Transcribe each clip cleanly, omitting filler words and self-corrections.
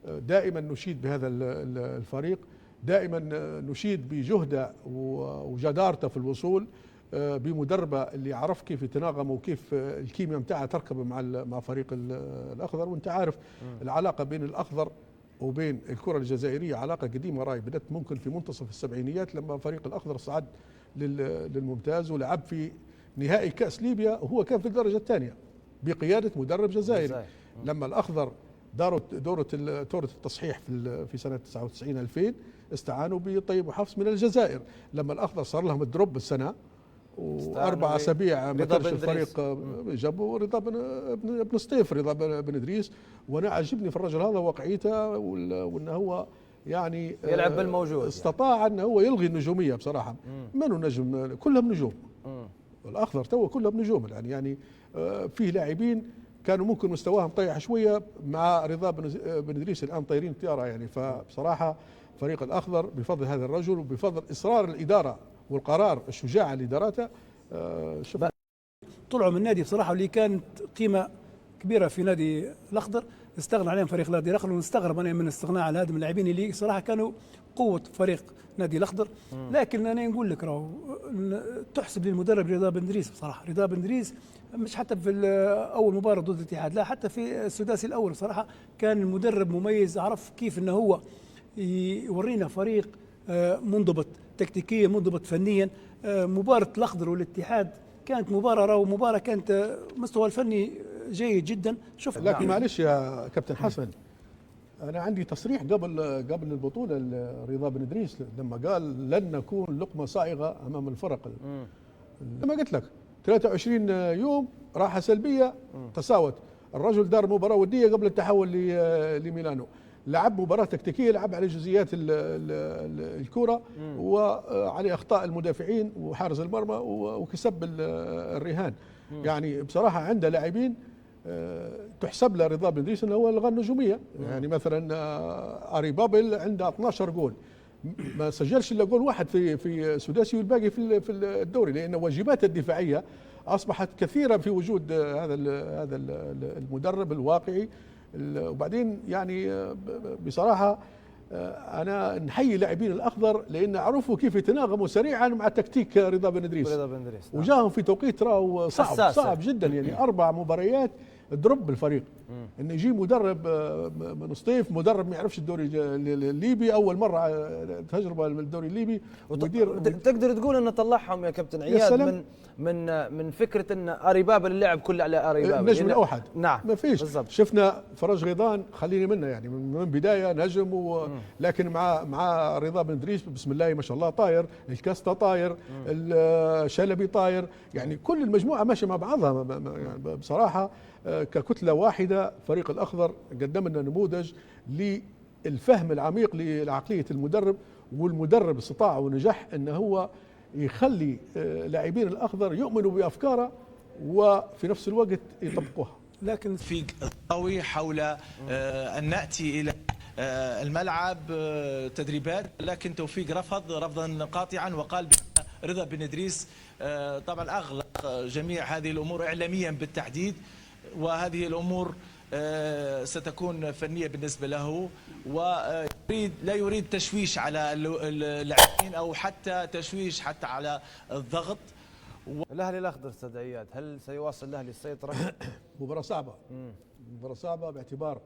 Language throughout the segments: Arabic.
دائما نشيد بهذا الفريق، دائما نشيد بجهده وجدارته في الوصول، بمدربه اللي عرف كيف يتناغم وكيف الكيمياء متاعها تركب مع فريق الاخضر. وانت عارف العلاقه بين الاخضر وبين الكره الجزائريه علاقه قديمه، راي بدات ممكن في منتصف السبعينيات لما فريق الاخضر صعد للممتاز ولعب في نهائي كاس ليبيا، وهو كان في الدرجه الثانيه بقياده مدرب جزائري. لما الاخضر داروا دوره التصحيح في سنه 99 2000 استعانوا بطيب وحفص من الجزائر. لما الاخضر صار لهم الدروب السنه واربع اسابيع ما كانش الفريق، جابوا رضا بن سطيف، رضا بن ادريس. وانا عجبني في الرجل هذا واقعيته، وانه هو يعني يلعب بالموجود، استطاع انه هو يلغي النجوميه بصراحه. منو نجم؟ كلهم نجوم. الاخضر تو كلهم نجوم يعني فيه لاعبين كانوا ممكن مستواهم طيح شويه مع رضا بن ادريس، الان طايرين طياره يعني. فبصراحه فريق الاخضر بفضل هذا الرجل وبفضل اصرار الاداره والقرار الشجاع اللي دارته طلعوا من النادي بصراحه، واللي كانت قيمه كبيره في نادي الاخضر استغنى عليهم فريق نادي الاخضر. ونستغرب انا من الاستغناء على هذا من اللاعبين اللي صراحه كانوا قوه فريق نادي الاخضر. لكن انا نقول لك راهو تحسب للمدرب رضا بن ادريس بصراحه. رضا بن ادريس مش حتى في اول مباراه ضد الاتحاد، لا حتى في السداسي الاول صراحه كان المدرب مميز، عرف كيف انه هو يورينا فريق منضبط تكتيكيا، منضبط فنيا. مباراه الاخضر والاتحاد كانت مباراه كانت مستوى الفني جيد جدا. شوف لكن معلش يا كابتن حسن، انا عندي تصريح قبل البطوله رضا بن ادريس لما قال لن نكون لقمه صائغه امام الفرق. لما قلت لك 23 يوم راحه سلبيه تساوت. الرجل دار مباراه وديه قبل التحول لميلانو، لعب مباراه تكتيكيه، لعب على جزئيات الكره وعلى اخطاء المدافعين وحارس المرمى وكسب الرهان. يعني بصراحه عنده لاعبين تحسب له رضا بن ادريس انه هو الغى النجوميه. يعني مثلا اري بابل عنده 12 جول، ما سجلش الا جول واحد في سداسي والباقي في الدوري، لان واجباته الدفاعيه اصبحت كثيره في وجود هذا المدرب الواقعي. وبعدين يعني بصراحه انا نحيي لاعبين الاخضر لان عرفوا كيف يتناغموا سريعا مع تكتيك رضا بن ادريس. وجاهم في توقيت راهو صعب جدا، يعني 4 مباريات دروب الفريق. انه يجي مدرب من سطيف، مدرب ما يعرفش الدوري الليبي، اول مره تجربه للدوري الليبي، تقدر تقول انه طلعهم يا كابتن عياد من فكره ان اري بابل اللعب كله على اري بابل النجم الاوحد. نعم ما فيش بالزبط. شفنا فرج غيضان خليني منه يعني من بدايه نجم لكن مع رضا بن ادريس بسم الله ما شاء الله طاير، الكاستا طاير، الشلبي طاير، يعني كل المجموعه ماشيه مع بعضها يعني بصراحه ككتله واحده. فريق الاخضر قدم لنا نموذج للفهم العميق لعقليه المدرب، والمدرب استطاع ونجح ان هو يخلي لاعبين الاخضر يؤمنوا بافكاره وفي نفس الوقت يطبقوها. لكن في قوي حول ان ناتي الى الملعب تدريبات، لكن توفيق رفضا قاطعا وقال رضا بن ادريس طبعا اغلق جميع هذه الامور اعلاميا بالتحديد، وهذه الامور ستكون فنيه بالنسبه له، ويريد لا يريد تشويش على اللاعبين او حتى تشويش حتى على الضغط. الاهلي الاخضر استاذ عياد، هل سيواصل الاهلي السيطره؟ مباراه صعبه، مباراه صعبه باعتبار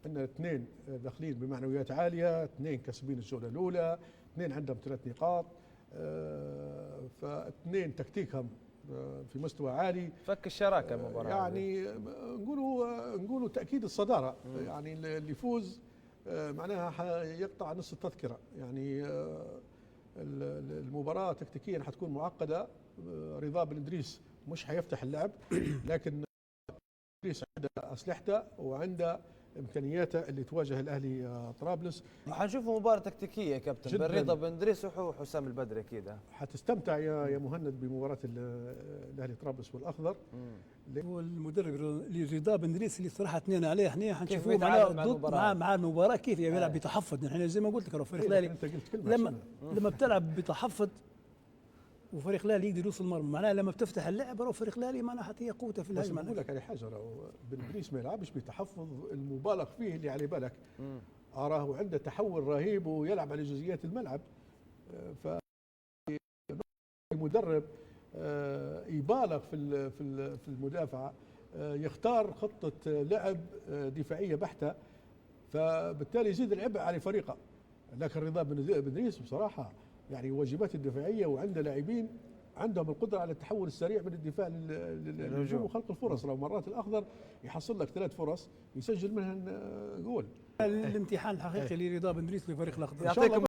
ان 2 داخلين بمعنويات عاليه، 2 كسبين الجوله الاولى، 2 عندهم 3 نقاط، ف2 تكتيكهم في مستوى عالي. فك الشراكه المباراه يعني نقولوا تاكيد الصداره. يعني اللي يفوز معناها يقطع نص التذكره. يعني المباراه تكتيكيا حتكون معقده. رضا بن ادريس مش حيفتح اللعب، لكن ادريس عنده اسلحته وعنده امكانياته اللي تواجه الاهلي طرابلس. حنشوف مباراه تكتيكيه يا كابتن بين رضا بن ادريس وحسام البدري اكيد. حتستمتع يا مهند بمباراه الاهلي طرابلس والاخضر. والمدرب رضا بن ادريس اللي صراحه اثنين عليه احنا حنشوفوه مع المباراه كيف يلعب بتحفظ. احنا زي ما قلت لك الفريق الاهلي لما بتلعب بتحفظ وفريق الهلالي يقدر يوصل المرمى، معناها لما بتفتح اللعب راه فريق الهلالي معناها حتى هي قوته في بس الهجمه. بقول لك على حاجه، بن ادريس ما يلعبش بتحفظ المبالغ فيه اللي على بالك. اراه عنده تحول رهيب ويلعب على جزئيات الملعب. ف المدرب يبالغ في المدافعه، يختار خطه لعب دفاعيه بحته، فبالتالي يزيد العبء على فريقه. لكن رضا بن ادريس بصراحه يعني واجبات الدفاعيه، وعنده لاعبين عندهم القدره على التحول السريع من الدفاع للهجوم وخلق الفرص. لو مرات الاخضر يحصل لك 3 فرص يسجل منها جول. الامتحان الحقيقي لرضا بن ادريس لفريق الاخضر. يعطيكم